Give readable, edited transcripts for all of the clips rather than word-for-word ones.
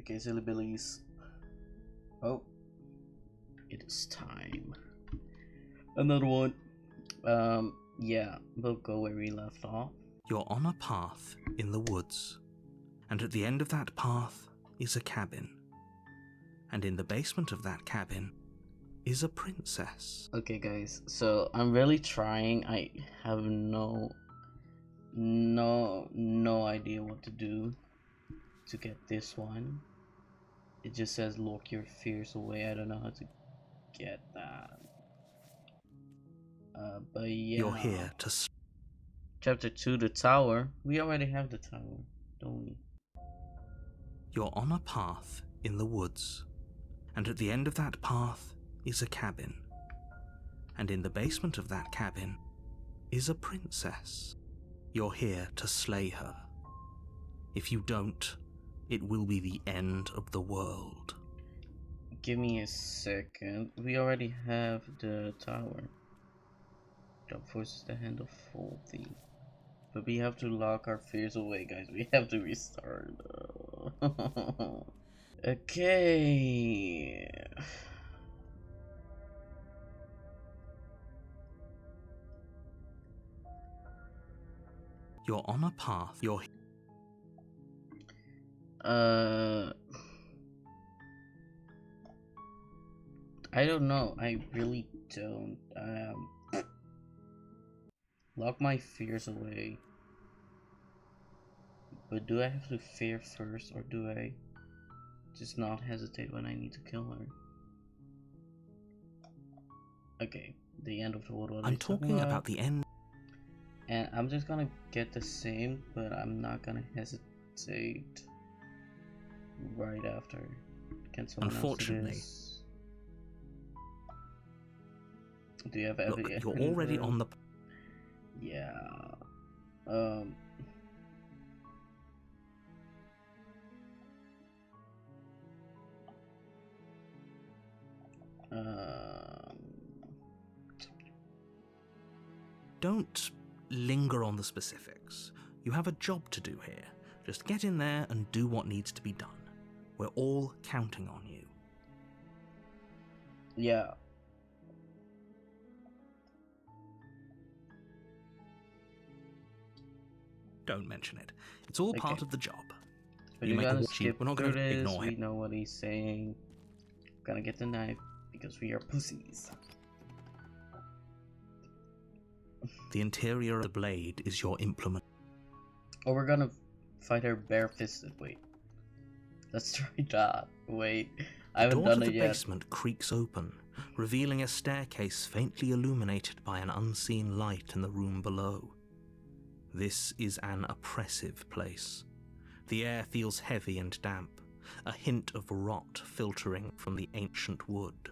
Okay, silly billies. Oh, it is time. Another one. Yeah, we'll go where we left off. You're on a path in the woods, and at the end of that path is a cabin. And in the basement of that cabin is a princess. Okay, guys, so I'm really trying. I have no idea what to do to get this one. It just says lock your fears away. I don't know how to get that. But yeah. You're here to Chapter 2, the tower. We already have the tower, don't we? You're on a path in the woods, and at the end of that path is a cabin. And in the basement of that cabin is a princess. You're here to slay her. If you don't, it will be the end of the world. Give me a second. We already have the tower. Jump forces the hand of faulty. But we have to lock our fears away, guys. We have to restart. Okay. You're on a path. I don't know. I really don't. Lock my fears away. But do I have to fear first, or do I just not hesitate when I need to kill her? Okay, the end of the world. I'm talking about the end. And I'm just gonna get the same, but I'm not gonna hesitate right after. Can someone Unfortunately, else do this? Do you have evidence? Look, you're already on the... Yeah. Don't linger on the specifics. You have a job to do here. Just get in there and do what needs to be done. We're all counting on you. Yeah. Don't mention it. It's all part of the job. But You we're make gonna a skip we're not through going to this. ignore We him. know what he's saying. Gonna get the knife because we are pussies. The interior of the blade is your implement. Oh, we're gonna fight her bare-fisted. Wait. Let's try that. Wait. I haven't done it yet. The door to the basement creaks open, revealing a staircase faintly illuminated by an unseen light in the room below. This is an oppressive place. The air feels heavy and damp, a hint of rot filtering from the ancient wood.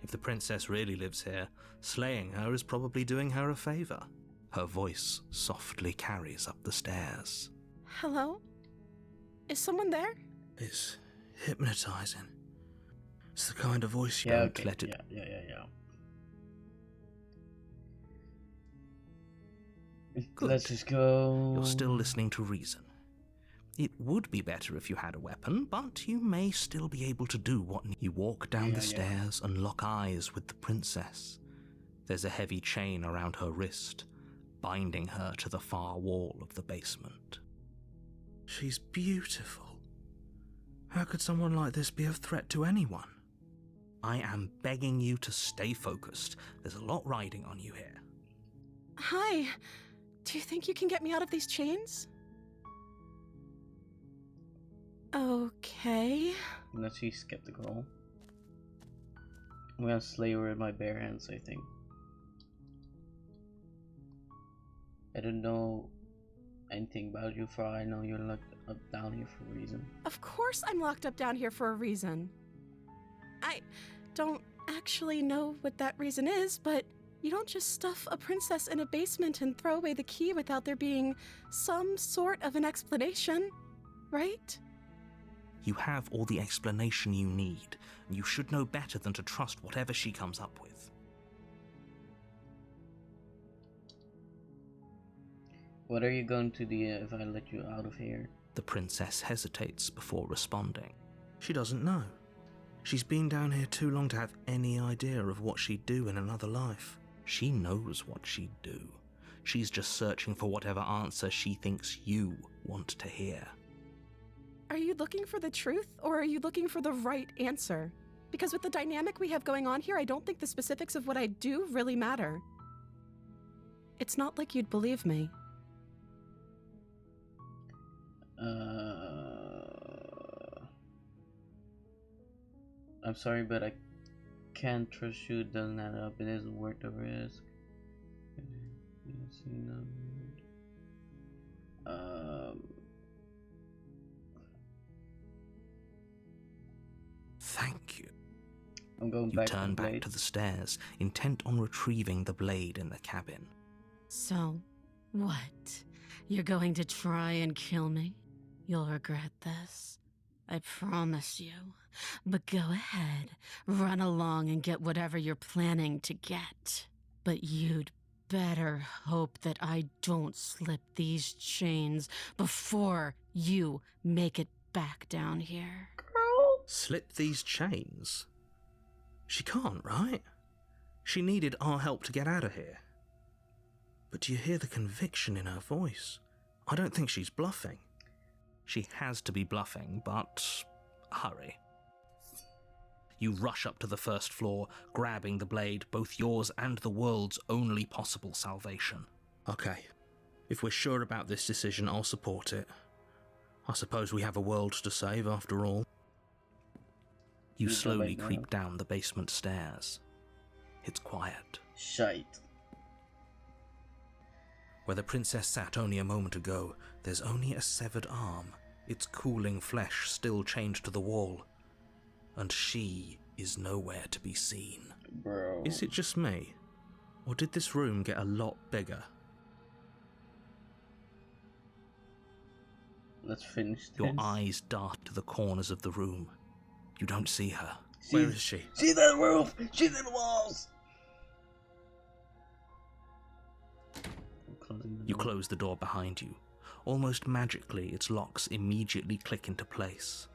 If the princess really lives here, slaying her is probably doing her a favor. Her voice softly carries up the stairs. Hello? Is someone there? It's hypnotizing. It's the kind of voice you don't let it... Yeah. Good. Let's just go. You're still listening to reason. It would be better if you had a weapon, but you may still be able to do what you walk down the stairs and lock eyes with the princess. There's a heavy chain around her wrist, binding her to the far wall of the basement. She's beautiful. How could someone like this be a threat to anyone? I am begging you to stay focused. There's a lot riding on you here. Hi. Do you think you can get me out of these chains? Okay. Unless she's skeptical. I'm gonna slay her with my bare hands, I think. I don't know anything about you, for I know you're locked up down here for a reason. Of course I'm locked up down here for a reason. I don't actually know what that reason is, but you don't just stuff a princess in a basement and throw away the key without there being some sort of an explanation, right? You have all the explanation you need, and you should know better than to trust whatever she comes up with. What are you going to do if I let you out of here? The princess hesitates before responding. She doesn't know. She's been down here too long to have any idea of what she'd do in another life. She knows what she'd do. She's just searching for whatever answer she thinks you want to hear. Are you looking for the truth, or are you looking for the right answer? Because with the dynamic we have going on here, I don't think the specifics of what I do really matter. It's not like you'd believe me. I'm sorry, but I can't trust you. It doesn't add up. It isn't worth the risk. Thank you. I'm going You back. turn to the back blade. to the stairs, intent on retrieving the blade in the cabin. So, what? You're going to try and kill me? You'll regret this. I promise you. But go ahead, run along and get whatever you're planning to get. But you'd better hope that I don't slip these chains before you make it back down here. Slip these chains? She can't, right? She needed our help to get out of here. But do you hear the conviction in her voice? I don't think she's bluffing. She has to be bluffing, but hurry. You rush up to the first floor, grabbing the blade, both yours and the world's only possible salvation. Okay, if we're sure about this decision, I'll support it. I suppose we have a world to save after all. You slowly creep down the basement stairs. It's quiet. Shite. Where the princess sat only a moment ago, there's only a severed arm, its cooling flesh still chained to the wall. And she is nowhere to be seen. Bro. Is it just me? Or did this room get a lot bigger? Let's finish this. Your eyes dart to the corners of the room. You don't see her. Where is she? She's in the roof! She's in the walls! You close the door behind you. Almost magically, its locks immediately click into place.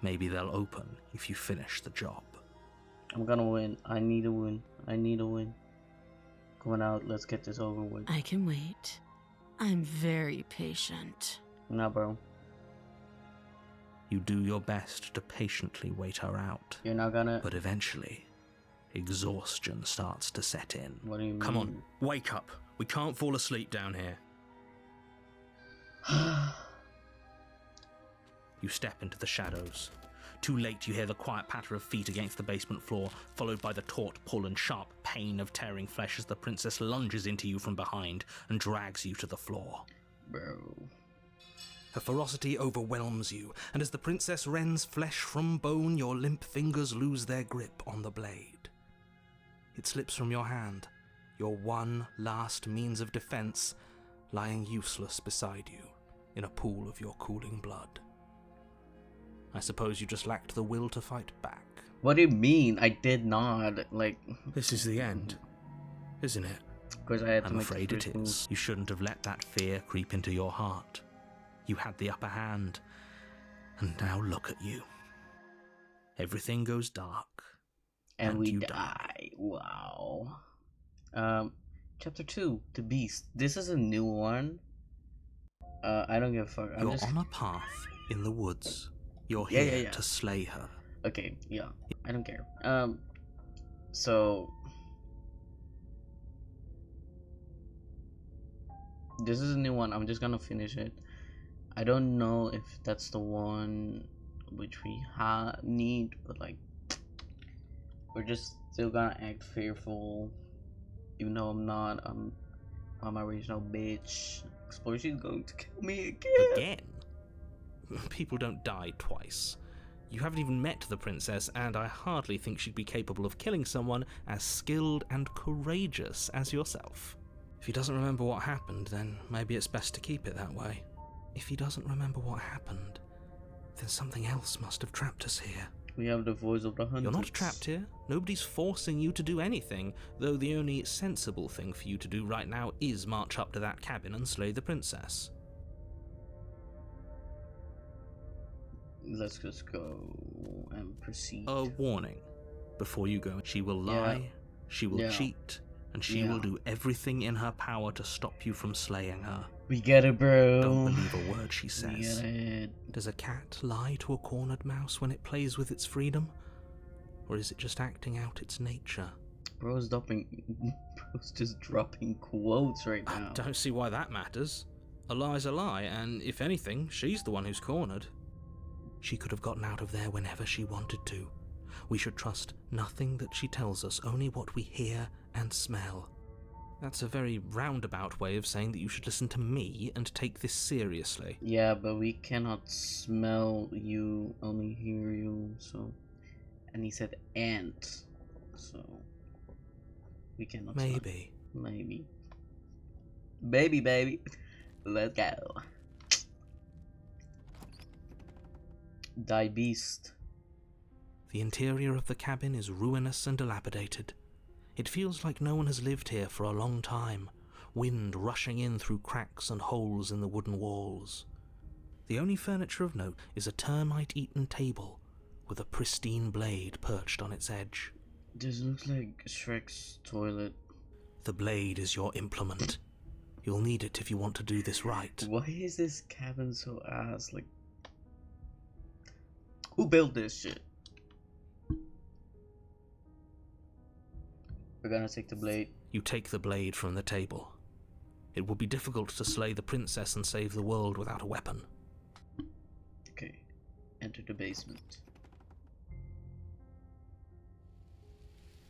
Maybe they'll open if you finish the job. I'm gonna win. I need a win. I need a win. Going out, let's get this over with. I can wait. I'm very patient. Nah, bro. You do your best to patiently wait her out. You're not gonna... But eventually, exhaustion starts to set in. What do you mean? Come on, wake up. We can't fall asleep down here. You step into the shadows. Too late, you hear the quiet patter of feet against the basement floor, followed by the taut pull and sharp pain of tearing flesh as the princess lunges into you from behind and drags you to the floor. Bro. Her ferocity overwhelms you, and as the princess rends flesh from bone, your limp fingers lose their grip on the blade. It slips from your hand, your one last means of defense, lying useless beside you in a pool of your cooling blood. I suppose you just lacked the will to fight back. What do you mean? I did not. Like... This is the end, isn't it? Of course I had to I'm make the afraid it first move. is. You shouldn't have let that fear creep into your heart. You had the upper hand, and now look at you. Everything goes dark, And we you die. Wow. Chapter 2, The Beast. This is a new one. I don't give a fuck. You're on a path in the woods. You're here to slay her. Okay, yeah. I don't care. So... This is a new one. I'm just gonna finish it. I don't know if that's the one which we need, but like... We're just still gonna act fearful. Even though I'm not. I'm my original bitch. Explosion's going to kill me again. Again? People don't die twice. You haven't even met the princess, and I hardly think she'd be capable of killing someone as skilled and courageous as yourself. If he doesn't remember what happened, then maybe it's best to keep it that way. If he doesn't remember what happened, then something else must have trapped us here. We have the voice of the hunters. You're not trapped here. Nobody's forcing you to do anything, though the only sensible thing for you to do right now is march up to that cabin and slay the princess. let's just go and proceed. A warning. Before you go, she will lie, she will cheat, and she will do everything in her power to stop you from slaying her. We get it, bro. Don't believe a word she says. We get it. Does a cat lie to a cornered mouse when it plays with its freedom? Or is it just acting out its nature? Bro's just dropping quotes right now. I don't see why that matters. A lie's a lie, and if anything, she's the one who's cornered. She could have gotten out of there whenever she wanted to. We should trust nothing that she tells us, only what we hear and smell. That's a very roundabout way of saying that you should listen to me and take this seriously. Yeah, but we cannot smell you, only hear you, so... And he said ant, so... We cannot Maybe. smell. Maybe. Baby. Let's go. Die beast. The interior of the cabin is ruinous and dilapidated. It feels like no one has lived here for a long time, wind rushing in through cracks and holes in the wooden walls. The only furniture of note is a termite-eaten table with a pristine blade perched on its edge. This looks like Shrek's toilet. The blade is your implement. You'll need it if you want to do this right. Why is this cabin so ass? Like, who built this shit? We're gonna take the blade. You take the blade from the table. It would be difficult to slay the princess and save the world without a weapon. Okay, enter the basement.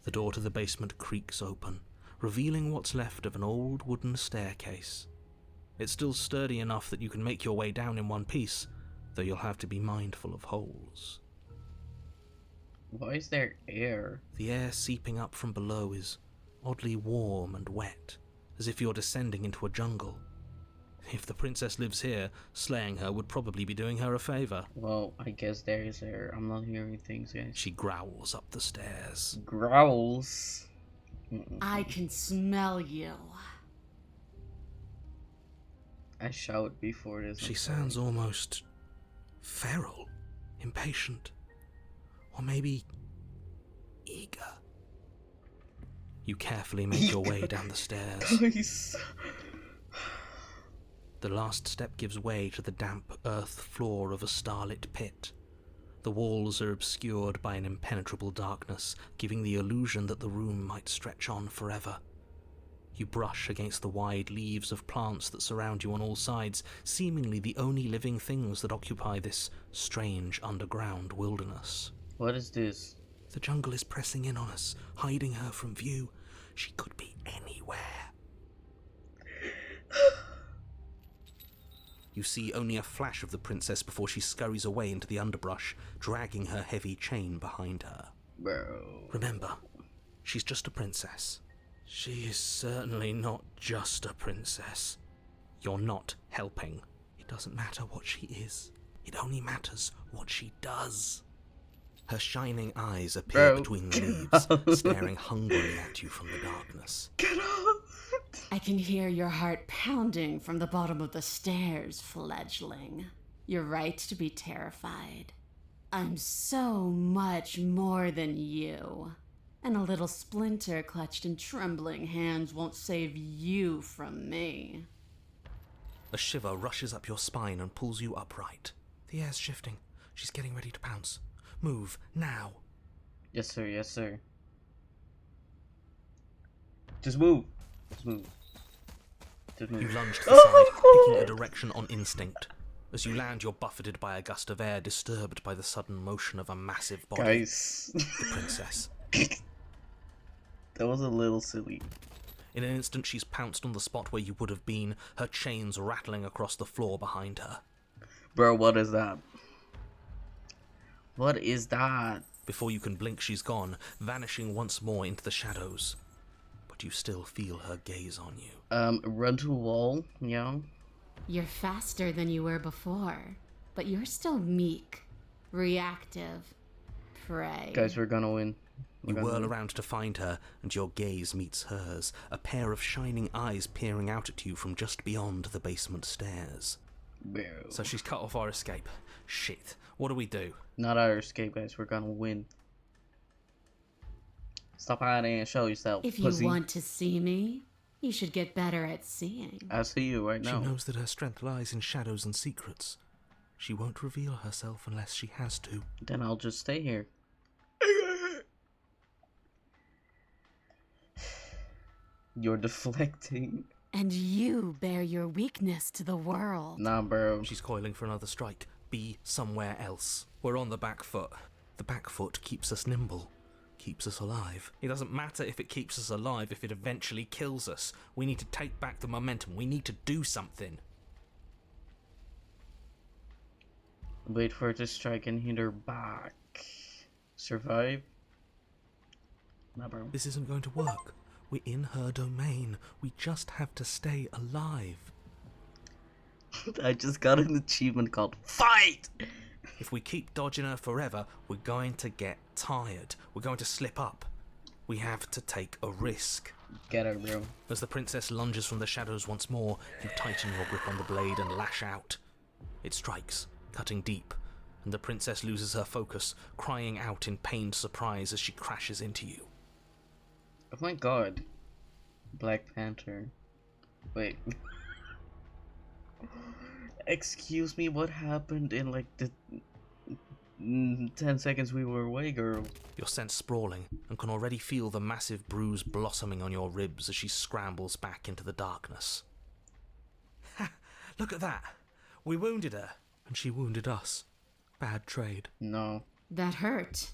The door to the basement creaks open, revealing what's left of an old wooden staircase. It's still sturdy enough that you can make your way down in one piece, though you'll have to be mindful of holes. Why is there air? The air seeping up from below is oddly warm and wet, as if you're descending into a jungle. If the princess lives here, slaying her would probably be doing her a favor. Well, I guess there is air. I'm not hearing things, guys. She growls up the stairs. Growls? I can smell you. I shout before this. She sounds almost feral, impatient, or maybe eager. You carefully make your way down the stairs. Nice. The last step gives way to the damp earth floor of a starlit pit. The walls are obscured by an impenetrable darkness, giving the illusion that the room might stretch on forever. You brush against the wide leaves of plants that surround you on all sides, seemingly the only living things that occupy this strange underground wilderness. What is this? The jungle is pressing in on us, hiding her from view. She could be anywhere. You see only a flash of the princess before she scurries away into the underbrush, dragging her heavy chain behind her. Bro. Remember, she's just a princess. She is certainly not just a princess. You're not helping. It doesn't matter what she is. It only matters what she does. Her shining eyes appear between the leaves, staring hungrily at you from the darkness. Get out! I can hear your heart pounding from the bottom of the stairs, fledgling. You're right to be terrified. I'm so much more than you. And a little splinter clutched in trembling hands won't save you from me. A shiver rushes up your spine and pulls you upright. The air's shifting. She's getting ready to pounce. Move, now. Yes, sir. Yes, sir. Just move. Just move. Just move. You lunge to the side, picking a direction on instinct. As you land, you're buffeted by a gust of air, disturbed by the sudden motion of a massive body. Guys. The princess. That was a little silly. In an instant, she's pounced on the spot where you would have been, her chains rattling across the floor behind her. Bro, what is that? What is that? Before you can blink, she's gone, vanishing once more into the shadows. But you still feel her gaze on you. Run to a wall, yeah? You're faster than you were before, but you're still meek, reactive, prey. Guys, we're gonna win. You whirl around to find her, and your gaze meets hers, a pair of shining eyes peering out at you from just beyond the basement stairs. Bro. So she's cut off our escape. Shit. What do we do? Not our escape, guys. We're gonna win. Stop hiding and show yourself, If you pussy. want to see me, you should get better at seeing. I see you right now. She knows that her strength lies in shadows and secrets. She won't reveal herself unless she has to. Then I'll just stay here. You're deflecting. And you bear your weakness to the world. Nah, bro. She's coiling for another strike. Be somewhere else. We're on the back foot. The back foot keeps us nimble. Keeps us alive. It doesn't matter if it keeps us alive if it eventually kills us. We need to take back the momentum. We need to do something. Wait for it to strike and hit her back. Survive? Nah, bro. This isn't going to work. We're in her domain. We just have to stay alive. I just got an achievement called Fight! If we keep dodging her forever, we're going to get tired. We're going to slip up. We have to take a risk. Get her, bro. As the princess lunges from the shadows once more, you tighten your grip on the blade and lash out. It strikes, cutting deep, and the princess loses her focus, crying out in pained surprise as she crashes into you. Oh my god. Black Panther. Wait. Excuse me, what happened in like the 10 seconds we were away, girl? You're sent sprawling and can already feel the massive bruise blossoming on your ribs as she scrambles back into the darkness. Ha! Look at that! We wounded her, and she wounded us. Bad trade. No. That hurt.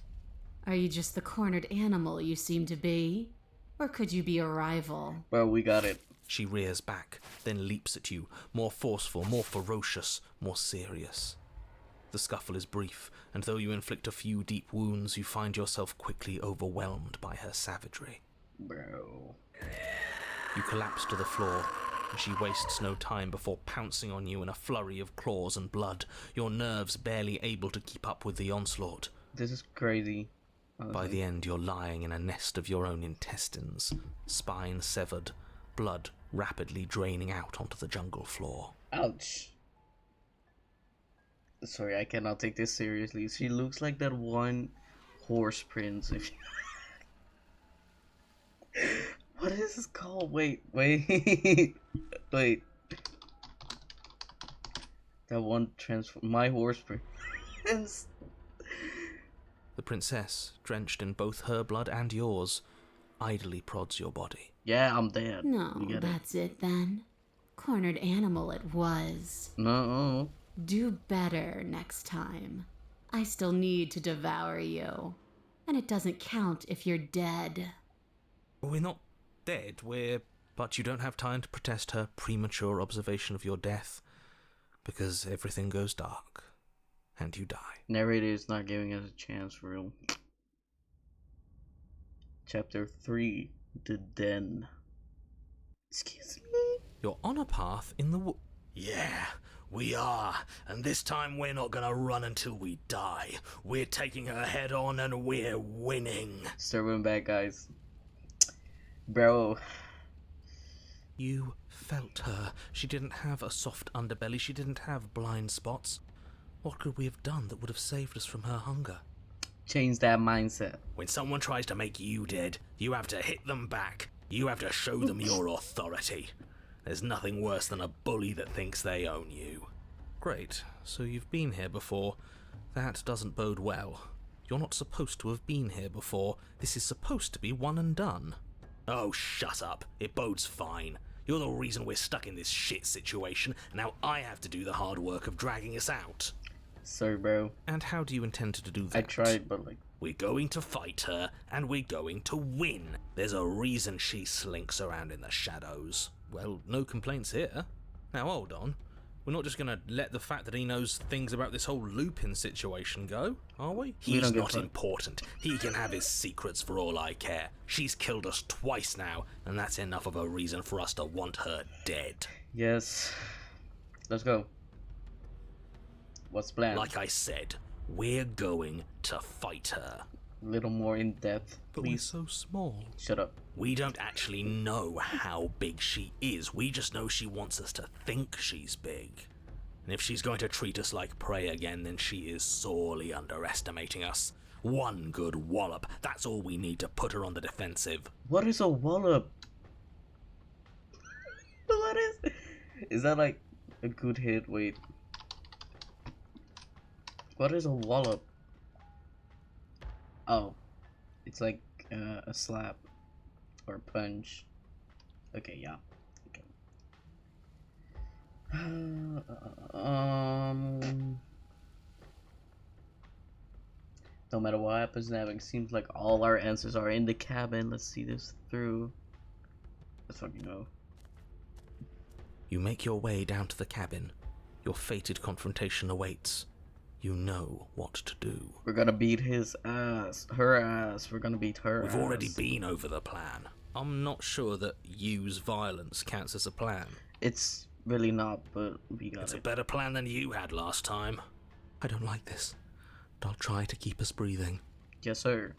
Are you just the cornered animal you seem to be? Or could you be a rival? Bro, we got it. She rears back, then leaps at you, more forceful, more ferocious, more serious. The scuffle is brief, and though you inflict a few deep wounds, you find yourself quickly overwhelmed by her savagery. Bro. You collapse to the floor, and she wastes no time before pouncing on you in a flurry of claws and blood, your nerves barely able to keep up with the onslaught. This is crazy. By the end, you're lying in a nest of your own intestines, spine severed, blood rapidly draining out onto the jungle floor. Ouch. Sorry, I cannot take this seriously. She looks like that one horse prince. What is this called? Wait. Wait. That one my horse prince. The princess, drenched in both her blood and yours, idly prods your body. Yeah, I'm dead. No, that's it then. Cornered animal it was. No. Do better next time. I still need to devour you. And it doesn't count if you're dead. We're not dead, but you don't have time to protest her premature observation of your death, because everything goes dark, and you die. Narrator is not giving us a chance for real. Chapter 3, The Den. Excuse me? You're on a path in the Yeah, we are. And this time we're not gonna run until we die. We're taking her head on and we're winning. Start back, guys. Bro. You felt her. She didn't have a soft underbelly. She didn't have blind spots. What could we have done that would have saved us from her hunger? Change that mindset. When someone tries to make you dead, you have to hit them back. You have to show them your authority. There's nothing worse than a bully that thinks they own you. Great. So you've been here before. That doesn't bode well. You're not supposed to have been here before. This is supposed to be one and done. Oh, shut up. It bodes fine. You're the reason we're stuck in this shit situation, and now I have to do the hard work of dragging us out. Sorry, bro. And how do you intend to do that? I tried, but like... We're going to fight her, and we're going to win. There's a reason she slinks around in the shadows. Well, no complaints here. Now, hold on. We're not just gonna let the fact that he knows things about this whole Lupin situation go, are we? He's not important. He can have his secrets for all I care. She's killed us twice now, and that's enough of a reason for us to want her dead. Yes. Let's go. What's the plan? Like I said, we're going to fight her. A little more in depth, But we're please. so small. Shut up. We don't actually know how big she is. We just know she wants us to think she's big. And if she's going to treat us like prey again, then she is sorely underestimating us. One good wallop, that's all we need to put her on the defensive. What is a wallop? What is that like a good hit? Wait. What is a wallop? Oh, it's like a slap or punch. Okay, yeah. Okay. No matter what happens now, it seems like all our answers are in the cabin. Let's see this through. Let's fucking go. You make your way down to the cabin. Your fated confrontation awaits. You know what to do. We're gonna beat his ass. Her ass. We're gonna beat her We've ass. already been over the plan. I'm not sure that use violence counts as a plan. It's really not, but we got It's it. a better plan than you had last time. I don't like this, but I'll try to keep us breathing. Yes, sir.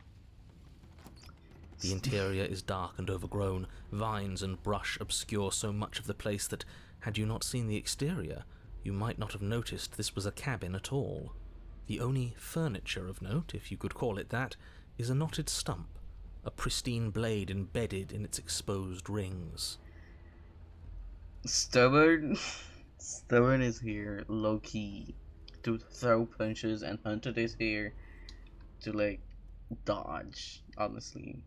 The interior is dark and overgrown. Vines and brush obscure so much of the place that, had you not seen the exterior, you might not have noticed this was a cabin at all. The only furniture of note, if you could call it that, is a knotted stump, a pristine blade embedded in its exposed rings. Stubborn. Stubborn is here, low key, to throw punches, and Hunted is here to like dodge. Honestly,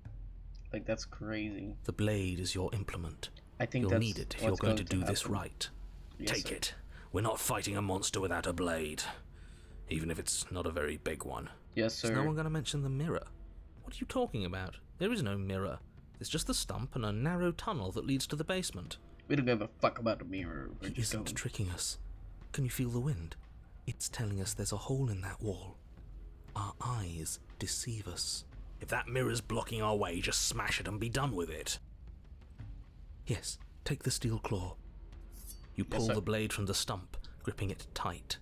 like that's crazy. The blade is your implement. I think You'll that's need it if you're what's going to do this happen. right. Yes, Take sir. it. We're not fighting a monster without a blade. Even if it's not a very big one. Yes, sir. Is no one going to mention the mirror? What are you talking about? There is no mirror. There's just the stump and a narrow tunnel that leads to the basement. We don't give a fuck about the mirror. We're He just isn't going. tricking us. Can you feel the wind? It's telling us there's a hole in that wall. Our eyes deceive us. If that mirror's blocking our way, just smash it and be done with it. Yes, take the steel claw. You pull sir. the blade from the stump, gripping it tight.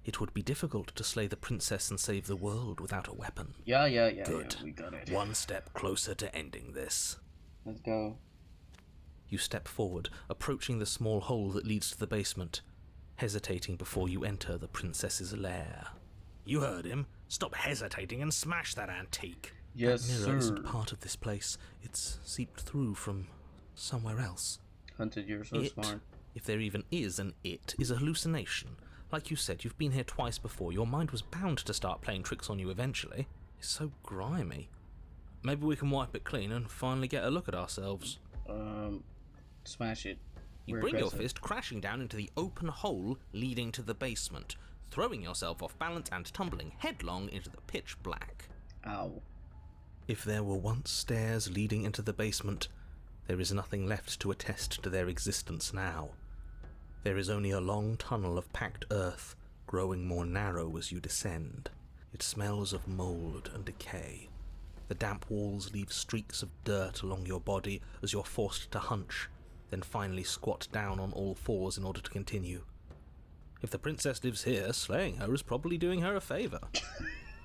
It would be difficult to slay the princess and save the world without a weapon. Yeah, Good. we got it. One step closer to ending this. Let's go. You step forward, approaching the small hole that leads to the basement, hesitating before you enter the princess's lair. You heard him. Stop hesitating and smash that antique. Yes, That mirror sir. isn't part of this place. It's seeped through from somewhere else. Hunted, you're so It, smart. if there even is an it, is a hallucination. Like you said, you've been here twice before. Your mind was bound to start playing tricks on you eventually. It's so grimy. Maybe we can wipe it clean and finally get a look at ourselves. Smash it. You We're bring your aggressive. fist crashing down into the open hole leading to the basement, throwing yourself off balance and tumbling headlong into the pitch black. Ow. If there were once stairs leading into the basement, there is nothing left to attest to their existence now. There is only a long tunnel of packed earth, growing more narrow as you descend. It smells of mold and decay. The damp walls leave streaks of dirt along your body as you're forced to hunch, then finally squat down on all fours in order to continue. If the princess lives here, slaying her is probably doing her a favour.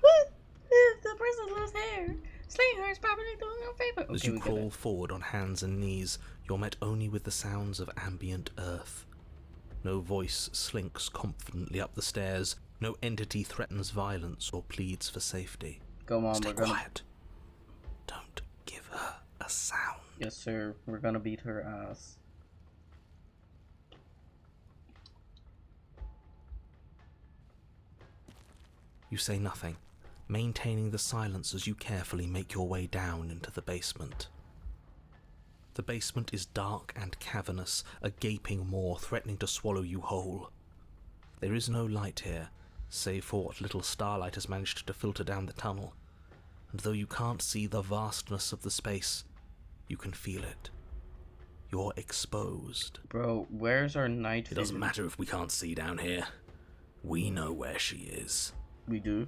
What? If the person lives here, slaying her is probably doing her a favor. As you crawl forward on hands and knees, you're met only with the sounds of ambient earth. No voice slinks confidently up the stairs, no entity threatens violence or pleads for safety. Come on, Stay we're gonna. quiet. Don't give her a sound. Yes, sir. We're gonna beat her ass. You say nothing, maintaining the silence as you carefully make your way down into the basement. The basement is dark and cavernous, a gaping maw threatening to swallow you whole. There is no light here, save for what little starlight has managed to filter down the tunnel, and though you can't see the vastness of the space, you can feel it. You're exposed. Bro, where's our night It doesn't vision? matter if we can't see down here. We know where she is. We do.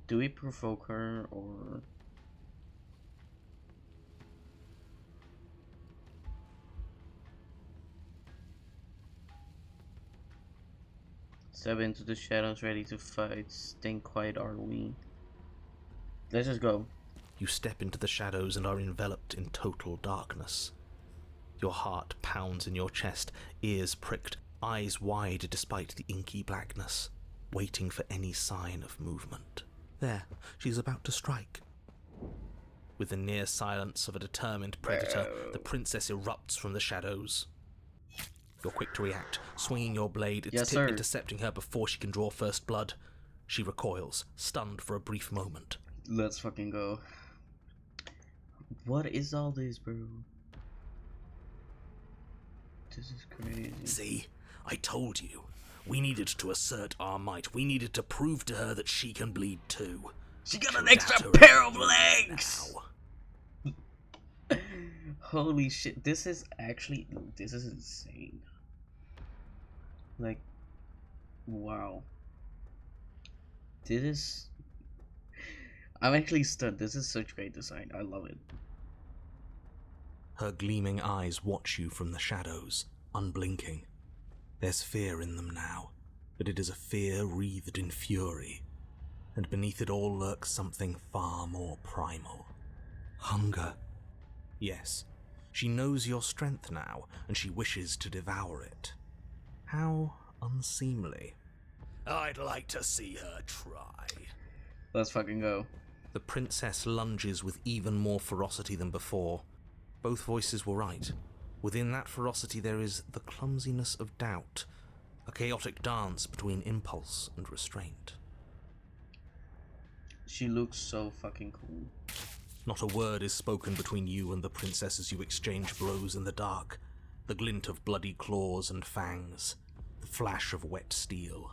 Do we provoke her or... Step into the shadows ready to fight. Staying quiet are we? Let's just go. You step into the shadows and are enveloped in total darkness. Your heart pounds in your chest, ears pricked, eyes wide despite the inky blackness, waiting for any sign of movement. There, she's about to strike. With the near silence of a determined predator, the princess erupts from the shadows. You're quick to react, swinging your blade, its tip intercepting her before she can draw first blood. She recoils, stunned for a brief moment. Let's fucking go. What is all this, bro? This is crazy. See? I told you. We needed to assert our might. We needed to prove to her that she can bleed too. She got an extra pair of legs! Holy shit, this is insane. Like, wow. I'm actually stunned. This is such great design. I love it. Her gleaming eyes watch you from the shadows, unblinking. There's fear in them now, but it is a fear wreathed in fury. And beneath it all lurks something far more primal. Hunger. Yes, she knows your strength now, and she wishes to devour it. How unseemly. I'd like to see her try. Let's fucking go. The princess lunges with even more ferocity than before. Both voices were right. Within that ferocity there is the clumsiness of doubt, a chaotic dance between impulse and restraint. She looks so fucking cool. Not a word is spoken between you and the princess as you exchange blows in the dark. The glint of bloody claws and fangs, the flash of wet steel.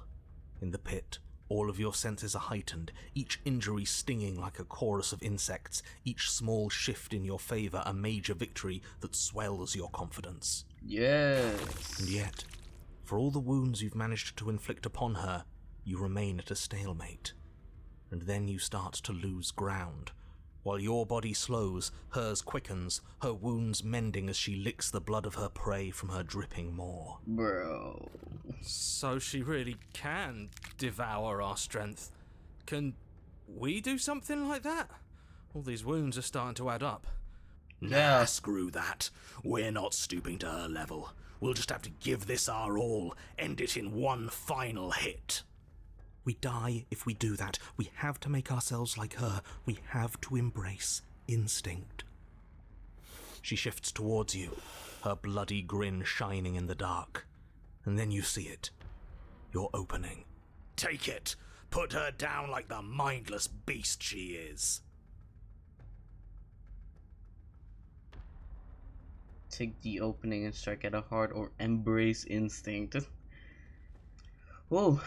In the pit, all of your senses are heightened, each injury stinging like a chorus of insects, each small shift in your favor a major victory that swells your confidence. Yes. And yet, for all the wounds you've managed to inflict upon her, you remain at a stalemate. And then you start to lose ground. While your body slows, hers quickens, her wounds mending as she licks the blood of her prey from her dripping maw. Bro. So she really can devour our strength. Can we do something like that? All these wounds are starting to add up. Nah, screw that. We're not stooping to her level. We'll just have to give this our all, end it in one final hit. We die if we do that. We have to make ourselves like her. We have to embrace instinct. She shifts towards you, her bloody grin shining in the dark. And then you see it. Your opening. Take it. Put her down like the mindless beast she is. Take the opening and strike at a heart or embrace instinct. Whoa.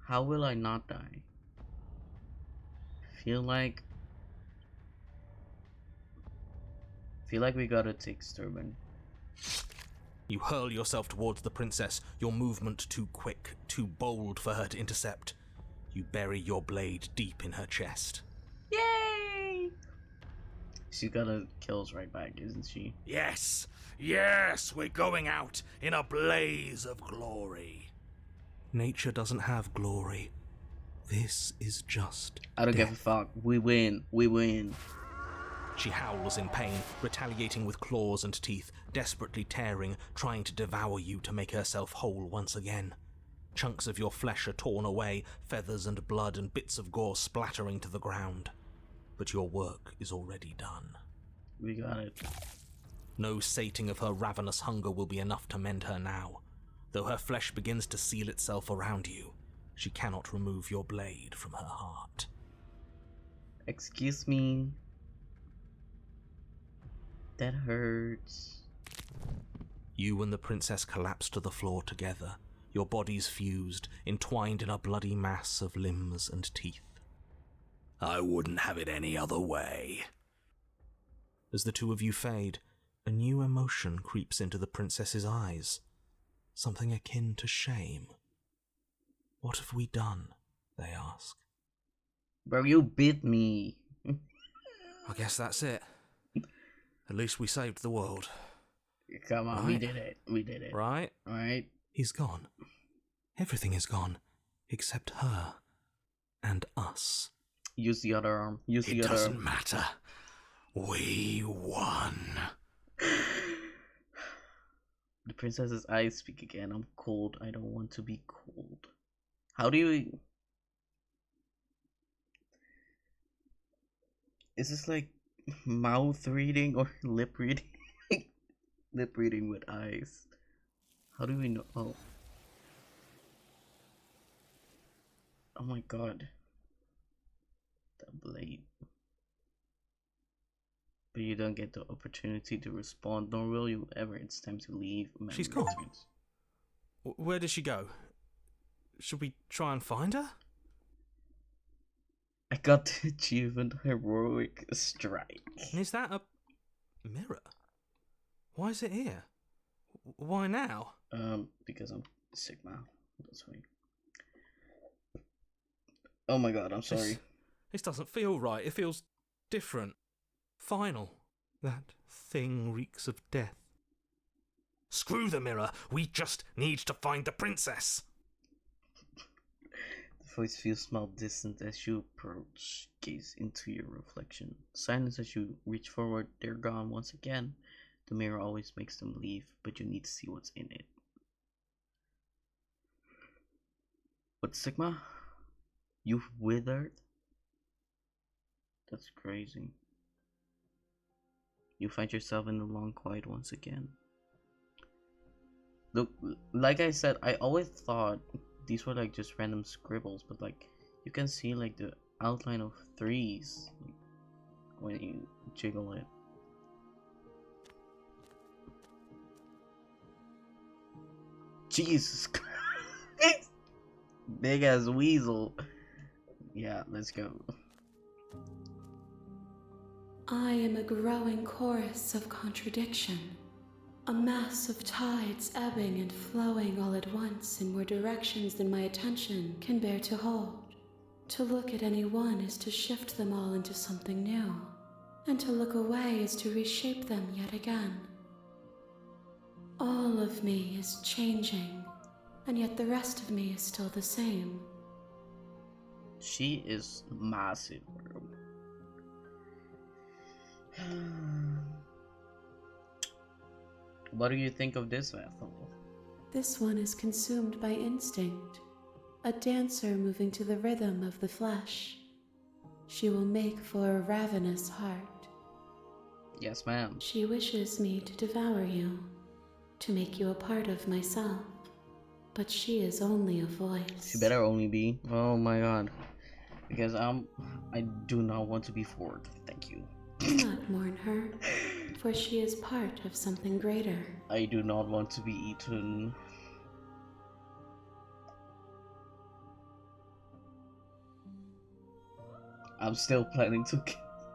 How will I not die? Feel like we gotta take Sturban. You hurl yourself towards the princess, your movement too quick, too bold for her to intercept. You bury your blade deep in her chest. Yay! She's gotta kill us right back, isn't she? Yes, yes, we're going out in a blaze of glory. Nature doesn't have glory. This is just I don't death. give a fuck. We win. We win. She howls in pain, retaliating with claws and teeth, desperately tearing, trying to devour you to make herself whole once again. Chunks of your flesh are torn away, feathers and blood and bits of gore splattering to the ground. But your work is already done. We got it. No sating of her ravenous hunger will be enough to mend her now. Though her flesh begins to seal itself around you, she cannot remove your blade from her heart. Excuse me. That hurts. You and the princess collapse to the floor together, your bodies fused, entwined in a bloody mass of limbs and teeth. I wouldn't have it any other way. As the two of you fade, a new emotion creeps into the princess's eyes. Something akin to shame. What have we done? They ask. Bro, you bit me. I guess that's it. At least we saved the world. Come on, we did it. We did it. Right? Right? He's gone. Everything is gone, except her. And us. Use the other arm. Use It the other doesn't arm. matter. We won. The princess's eyes speak again. I'm cold. I don't want to be cold. How do you... Is this like mouth reading or lip reading? Lip reading with eyes. How do we know? Oh. Oh my god. That blade. But you don't get the opportunity to respond, nor will you ever. It's time to leave. She's gone. Where did she go? Should we try and find her? I got the achievement Heroic Strike. And is that a mirror? Why is it here? Why now? Because I'm Sigma. That's why. Oh my god, I'm sorry. This doesn't feel right. It feels different. Final. That thing reeks of death. Screw the mirror. We just need to find the princess. The voice feels small distant as you approach. Gaze into your reflection. Silence as you reach forward. They're gone once again. The mirror always makes them leave, but you need to see what's in it. What, Sigma? You've withered? That's crazy. You find yourself in the long quiet once again. Look, like I said, I always thought these were like just random scribbles, but like you can see like the outline of threes like, when you jiggle it. Jesus Christ! Big ass weasel. Yeah, let's go. I am a growing chorus of contradiction, a mass of tides ebbing and flowing all at once in more directions than my attention can bear to hold. To look at any one is to shift them all into something new, and to look away is to reshape them yet again. All of me is changing, and yet the rest of me is still the same. She is massive, bro. What do you think of this, Ethel? This one is consumed by instinct, a dancer moving to the rhythm of the flesh. She will make for a ravenous heart. Yes, ma'am. She wishes me to devour you, to make you a part of myself, but she is only a voice. She better only be. Oh my god. Because I do not want to be forward. Thank you. Do not mourn her, for she is part of something greater. I do not want to be eaten. I'm still planning to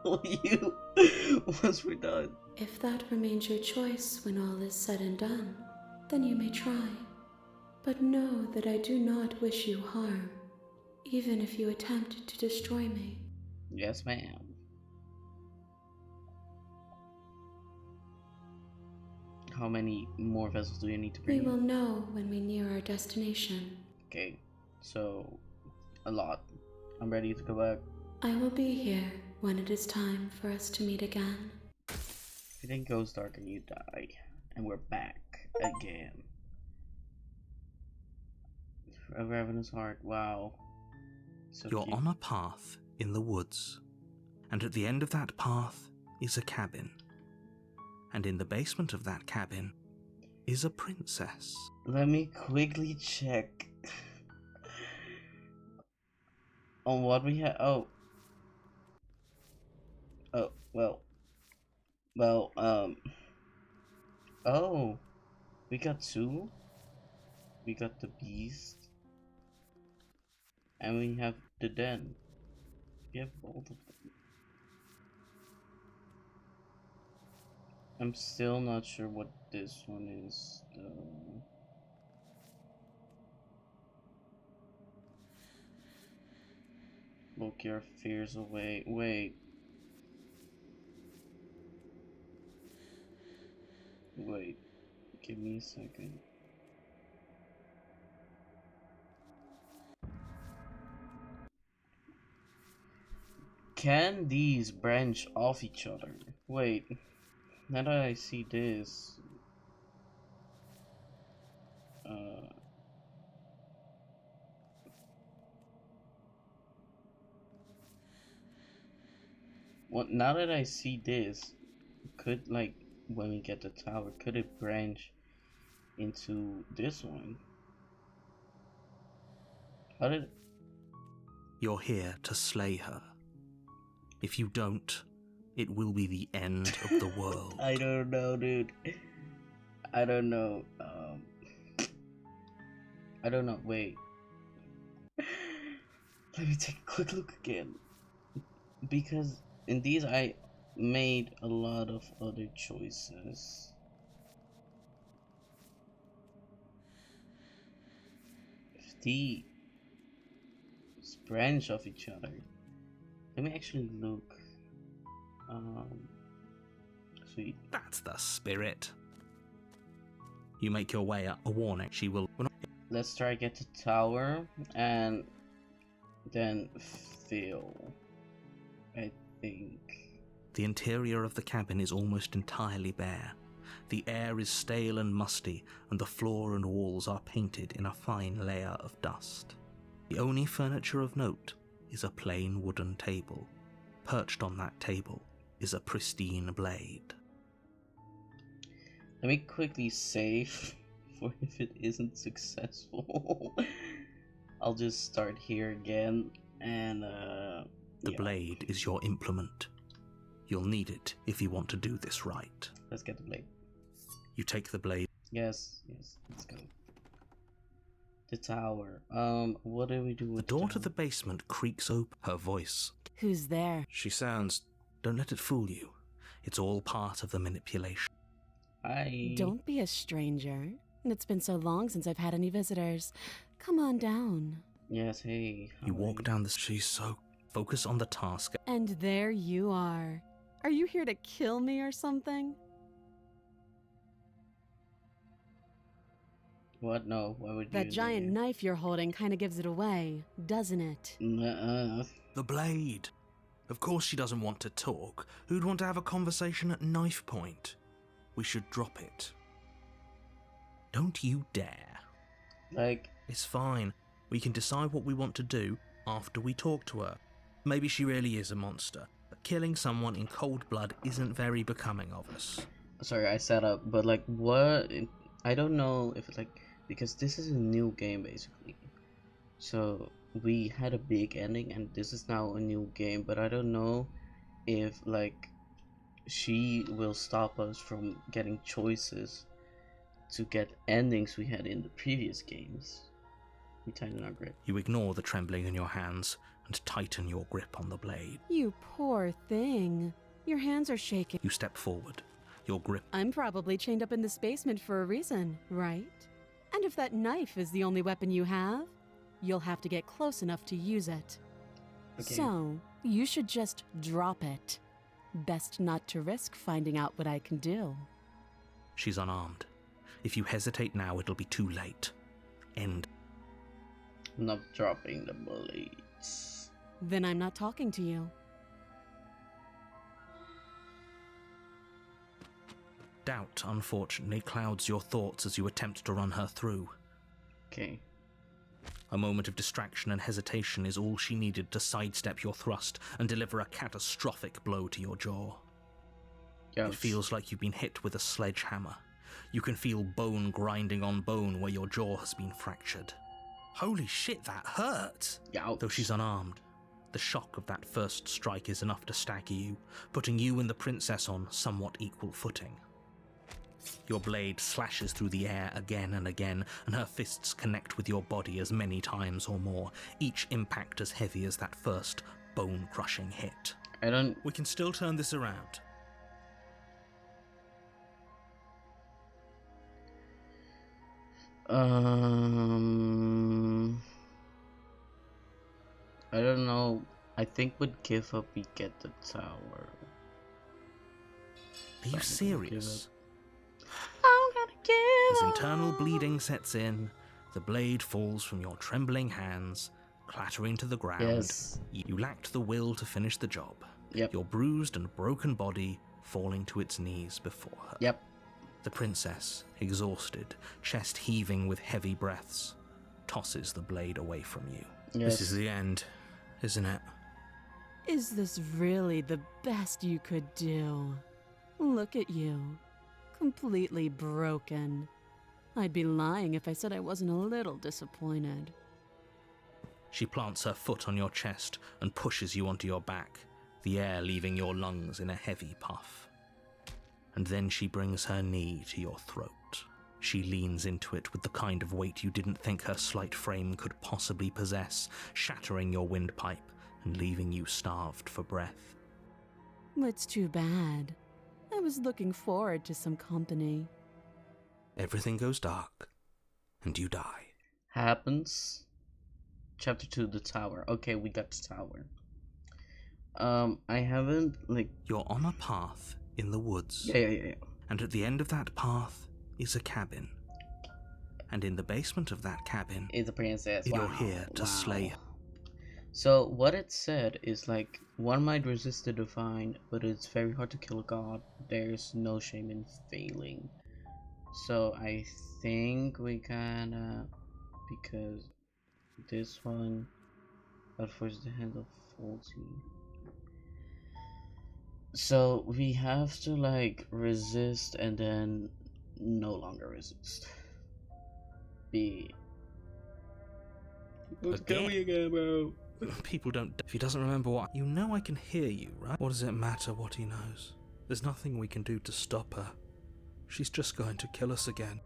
kill you once we're done. If that remains your choice when all is said and done, then you may try. But know that I do not wish you harm, even if you attempt to destroy me. Yes, ma'am. How many more vessels do you need to bring? We will know when we near our destination. Okay, so a lot. I'm ready to go back. I will be here when it is time for us to meet again. Everything goes dark and you die. And we're back again. A ravenous heart, wow. So You're cute. on a path in the woods, and at the end of that path is a cabin. And in the basement of that cabin is a princess. Let me quickly check on what we have. Oh, well, oh, we got two. We got the beast, and we have the den. We have both of them. I'm still not sure what this one is, though. Look your fears away. Wait. Wait. Give me a second. Can these branch off each other? Wait, now that I see this, well, now that I see this, could, like, when we get the tower, could it branch into this one? How did? You're here to slay her. If you don't, it will be the end of the world. I don't know, dude. I don't know. I don't know. Wait. Let me take a quick look again. Because in these, I made a lot of other choices. If these branch of each other, let me actually look. Sweet. That's the spirit. You make your way up. A warning. She will. Let's try to get to tower and then fill. I think. The interior of the cabin is almost entirely bare. The air is stale and musty, and the floor and walls are painted in a fine layer of dust. The only furniture of note is a plain wooden table. Perched on that table is a pristine blade. Let me quickly save for if it isn't successful. I'll just start here again and The blade is your implement. You'll need it if you want to do this right. Let's get the blade. You take the blade. Yes, let's go. The tower. What do we do with The door to the basement creaks open. Her voice. Who's there? She sounds. Don't let it fool you. It's all part of the manipulation. Don't be a stranger. It's been so long since I've had any visitors. Come on down. Yes, hey. You walk down the. She's so. Focus on the task. And there you are. Are you here to kill me or something? What? No, why would you? That giant knife you're holding kind of gives it away, doesn't it? Nuh-uh. The blade. Of course she doesn't want to talk. Who'd want to have a conversation at knife point? We should drop it. Don't you dare. Like... It's fine. We can decide what we want to do after we talk to her. Maybe she really is a monster, but killing someone in cold blood isn't very becoming of us. Sorry, I set up, but like, what? I don't know if it's like... Because this is a new game, basically. So, we had a big ending, and this is now a new game, but I don't know if, like, she will stop us from getting choices to get endings we had in the previous games. We tighten our grip. You ignore the trembling in your hands and tighten your grip on the blade. You poor thing. Your hands are shaking. You step forward. Your grip. I'm probably chained up in this basement for a reason, right? And if that knife is the only weapon you have, you'll have to get close enough to use it. Okay. So, you should just drop it. Best not to risk finding out what I can do. She's unarmed. If you hesitate now, it'll be too late. End. I'm not dropping the bullets. Then I'm not talking to you. Doubt, unfortunately, clouds your thoughts as you attempt to run her through. Okay. A moment of distraction and hesitation is all she needed to sidestep your thrust and deliver a catastrophic blow to your jaw. Yes. It feels like you've been hit with a sledgehammer. You can feel bone grinding on bone where your jaw has been fractured. Holy shit, that hurt! Ouch. Though she's unarmed, the shock of that first strike is enough to stagger you, putting you and the princess on somewhat equal footing. Your blade slashes through the air again and again, and her fists connect with your body as many times or more, each impact as heavy as that first bone-crushing hit. We can still turn this around. I don't know. I think we'd give up, we get the tower. Are you serious? I'm gonna give As internal bleeding sets in, the blade falls from your trembling hands Clattering to the ground, Yes. you lacked the will to finish the job. Yep. Your bruised and broken body falling to its knees before her. Yep. The princess, exhausted, chest heaving with heavy breaths, tosses the blade away from you. Yes. This is the end, isn't it? Is this really the best you could do? Look at you. Completely broken. I'd be lying if I said I wasn't a little disappointed. She plants her foot on your chest and pushes you onto your back, the air leaving your lungs in a heavy puff. And then she brings her knee to your throat. She leans into it with the kind of weight you didn't think her slight frame could possibly possess, shattering your windpipe and leaving you starved for breath. It's too bad. I was looking forward to some company. Everything goes dark, and you die. Happens. Chapter 2, the tower. Okay, we got the tower. I haven't, like... You're on a path in the woods. Yeah. And at the end of that path is a cabin. And in the basement of that cabin Is a princess. you're here to slay her. So, what it said is, like, one might resist the divine, but it's very hard to kill a god. There's no shame in failing. So, I think we kinda... Because this one... Apotheosis the hand of faulty. So, we have to, like, resist and then no longer resist. Let's go again, bro. People don't... If he doesn't remember what... You know I can hear you, right? What does it matter what he knows? There's nothing we can do to stop her. She's just going to kill us again.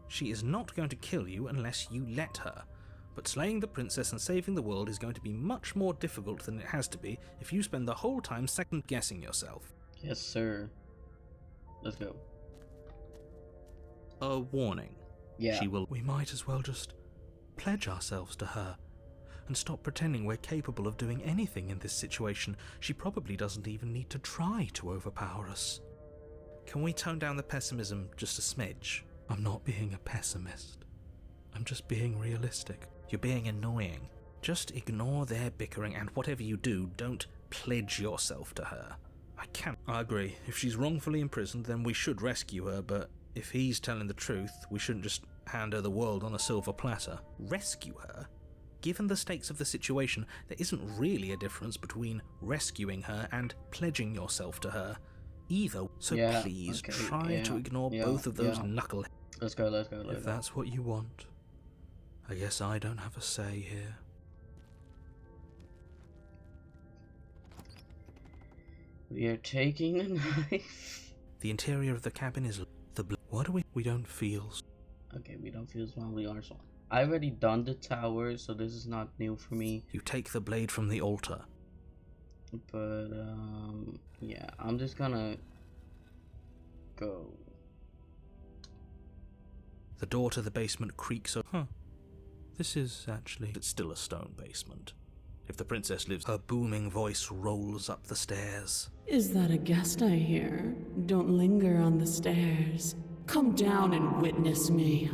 She is not going to kill you unless you let her. But slaying the princess and saving the world is going to be much more difficult than it has to be if you spend the whole time second-guessing yourself. Yes, sir. Let's go. A warning. Yeah. She will... We might as well just pledge ourselves to her and stop pretending we're capable of doing anything in this situation. She probably doesn't even need to try to overpower us. Can we tone down the pessimism just a smidge? I'm not being a pessimist. I'm just being realistic. You're being annoying. Just ignore their bickering, and whatever you do, don't pledge yourself to her. I agree. If she's wrongfully imprisoned, then we should rescue her, but if he's telling the truth, we shouldn't just hand her the world on a silver platter. Rescue her? Given the stakes of the situation, there isn't really a difference between rescuing her and pledging yourself to her either. So please try to ignore both of those knuckleheads. Let's go. If that's what you want, I guess I don't have a say here. We are taking the knife. The interior of the cabin is what do we don't feel? Okay, we don't feel small, we are small. I already done the tower, so this is not new for me. You take the blade from the altar. But, yeah, I'm just gonna go. The door to the basement creaks open. This is actually... It's still a stone basement. If the princess lives, her booming voice rolls up the stairs. Is that a guest I hear? Don't linger on the stairs. Come down and witness me.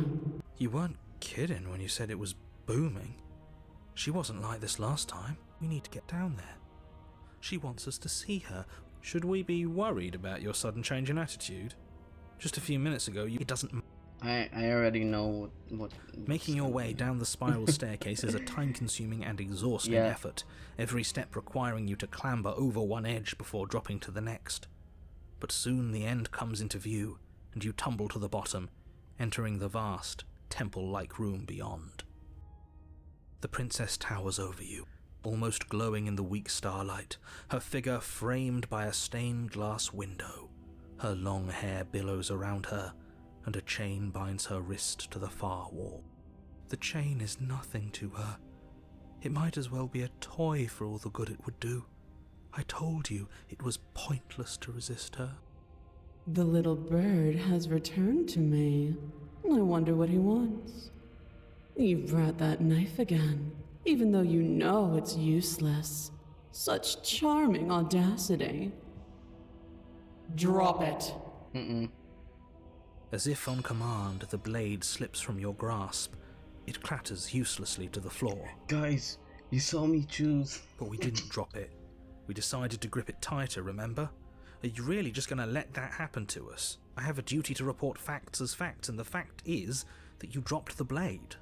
You weren't kidding when you said it was booming. She wasn't like this last time. We need to get down there. She wants us to see her. Should we be worried about your sudden change in attitude? Just a few minutes ago, it doesn't... I already know what Making your way down the spiral staircase is a time-consuming and exhausting effort, every step requiring you to clamber over one edge before dropping to the next. But soon the end comes into view, and you tumble to the bottom, entering the vast, temple-like room beyond. The princess towers over you, almost glowing in the weak starlight, her figure framed by a stained glass window. Her long hair billows around her, and a chain binds her wrist to the far wall. The chain is nothing to her. It might as well be a toy for all the good it would do. I told you it was pointless to resist her. The little bird has returned to me. I wonder what he wants. You brought that knife again, even though you know it's useless. Such charming audacity. Drop it. As if on command, the blade slips from your grasp. It clatters uselessly to the floor. Guys, You saw me choose. But we didn't drop it. We decided to grip it tighter, remember? Are you really just going to let that happen to us? I have a duty to report facts as facts, and the fact is that you dropped the blade.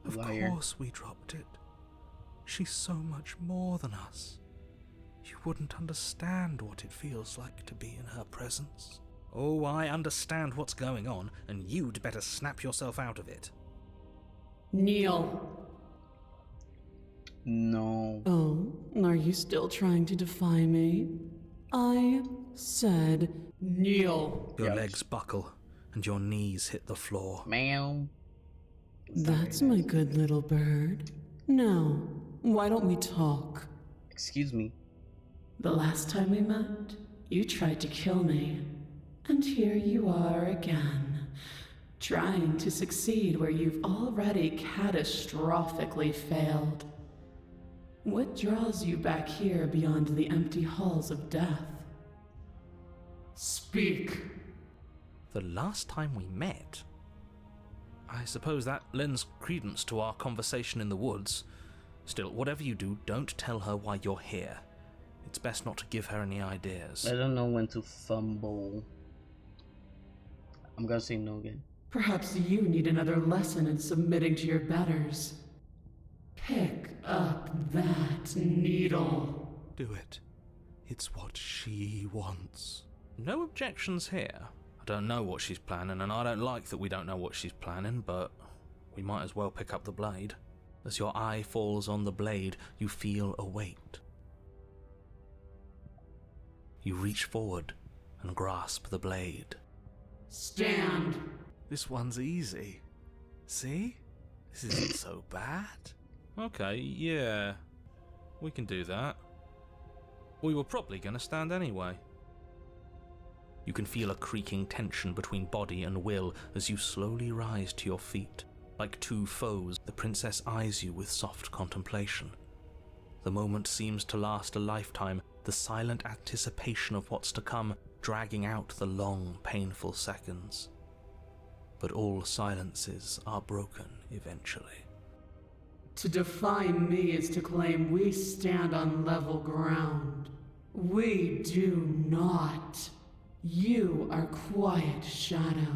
Of Liar. course we dropped it. She's so much more than us. You wouldn't understand what it feels like to be in her presence. Oh, I understand what's going on, and you'd better snap yourself out of it. Kneel. No. Oh, are you still trying to defy me? I said kneel. Your Ouch. legs buckle, and your knees hit the floor. Ma'am. That's my good little bird. Now, why don't we talk? Excuse me. The last time we met, you tried to kill me. And here you are again, trying to succeed where you've already catastrophically failed. What draws you back here beyond the empty halls of death? Speak. The last time we met? I suppose that lends credence to our conversation in the woods. Still, whatever you do, don't tell her why you're here. It's best not to give her any ideas. I don't know when to fumble. I'm gonna say no again. Perhaps you need another lesson in submitting to your betters. Pick up that needle. Do it. It's what she wants. No objections here. I don't know what she's planning, and I don't like that we don't know what she's planning, but we might as well pick up the blade. As your eye falls on the blade, you feel a weight. You reach forward and grasp the blade. Stand. This one's easy. See? This isn't so bad. Okay, yeah. We can do that. We were probably going to stand anyway. You can feel a creaking tension between body and will as you slowly rise to your feet. Like two foes, the princess eyes you with soft contemplation. The moment seems to last a lifetime, the silent anticipation of what's to come dragging out the long, painful seconds. But all silences are broken eventually. To defy me is to claim we stand on level ground. We do not. You are quiet shadow,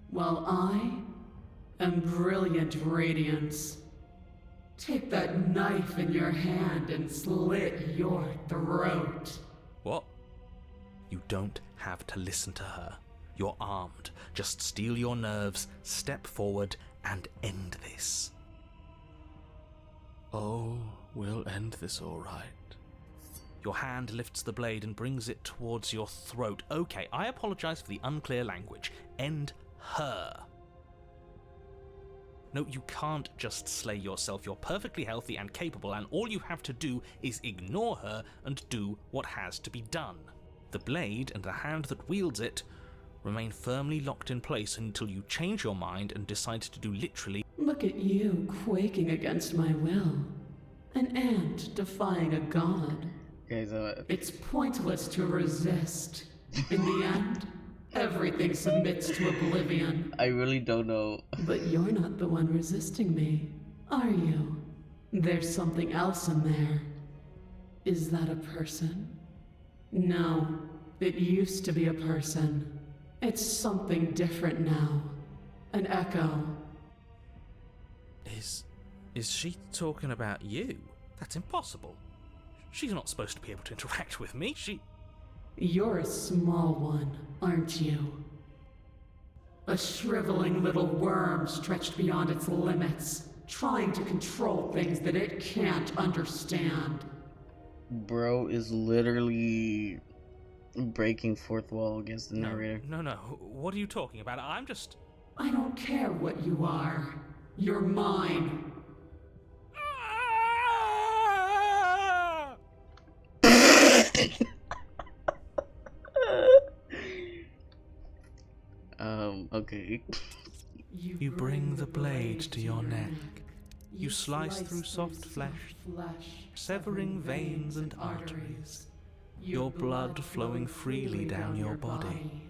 while I am brilliant radiance. Take that knife in your hand and slit your throat. What? You don't have to listen to her. You're armed. Just steel your nerves, step forward, and end this. Oh, we'll end this all right. Your hand lifts the blade and brings it towards your throat. Okay, I apologize for the unclear language. End her. No, you can't just slay yourself. You're perfectly healthy and capable, and all you have to do is ignore her and do what has to be done. The blade and the hand that wields it remain firmly locked in place until you change your mind and decide to do literally. Look at you quaking against my will. An ant defying a god. Guys, It's pointless to resist. In the end, everything submits to oblivion. I really don't know. But you're not the one resisting me, are you? There's something else in there. Is that a person? No, it used to be a person. It's something different now. An echo. Is she talking about you? That's impossible. She's not supposed to be able to interact with me. You're a small one, aren't you? A shriveling little worm stretched beyond its limits, trying to control things that it can't understand. Bro is literally breaking fourth wall against the narrator. No. What are you talking about? I don't care what you are. You're mine. Okay. You bring the blade to your neck. You slice through soft flesh, severing veins and arteries, your blood flowing freely down your body.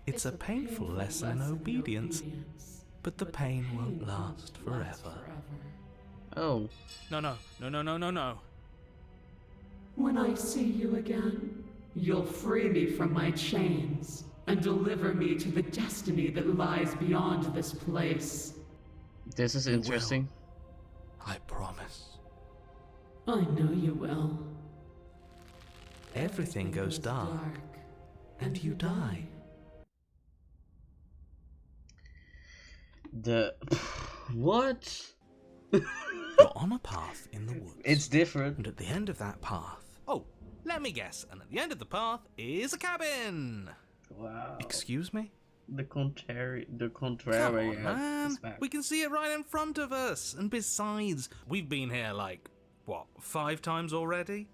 It's a painful lesson in obedience, but the pain won't last forever. Oh. No. When I see you again, you'll free me from my chains and deliver me to the destiny that lies beyond this place. This is interesting. I promise. I know you will. Everything goes dark, and you die. What? You're on a path in the woods. It's different. And at the end of that path... Oh, let me guess. And at the end of the path is a cabin. Wow. Excuse me? The contrary. Come on, man. We can see it right in front of us. And besides, we've been here like, what, 5 times already?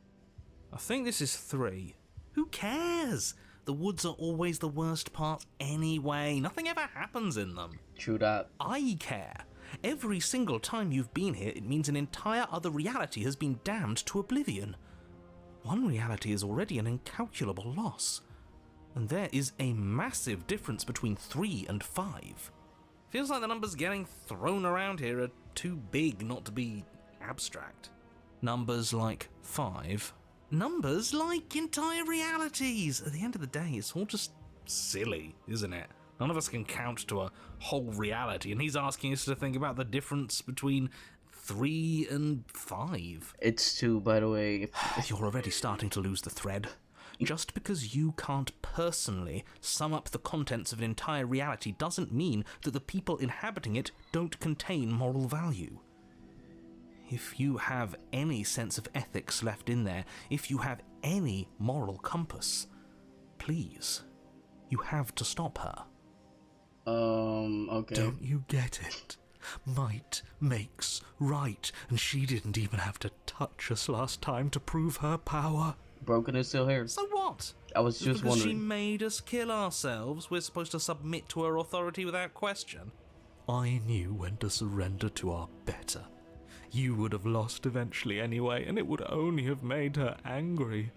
I think this is 3. Who cares? The woods are always the worst part anyway. Nothing ever happens in them. True that. I care. Every single time you've been here, it means an entire other reality has been damned to oblivion. One reality is already an incalculable loss. And there is a massive difference between 3 and 5. Feels like the numbers getting thrown around here are too big not to be abstract. Numbers like 5. Numbers like entire realities. At the end of the day, it's all just silly, isn't it? None of us can count to a whole reality, and he's asking us to think about the difference between 3 and 5. It's 2, by the way. You're already starting to lose the thread. Just because you can't personally sum up the contents of an entire reality doesn't mean that the people inhabiting it don't contain moral value. If you have any sense of ethics left in there, if you have any moral compass, please, you have to stop her. Okay. Don't you get it? Might makes right, and she didn't even have to touch us last time to prove her power. Broken is still here. So what? I was just because wondering. she made us kill ourselves, we're supposed to submit to her authority without question? I knew when to surrender to our better. You would have lost eventually anyway, and it would only have made her angry.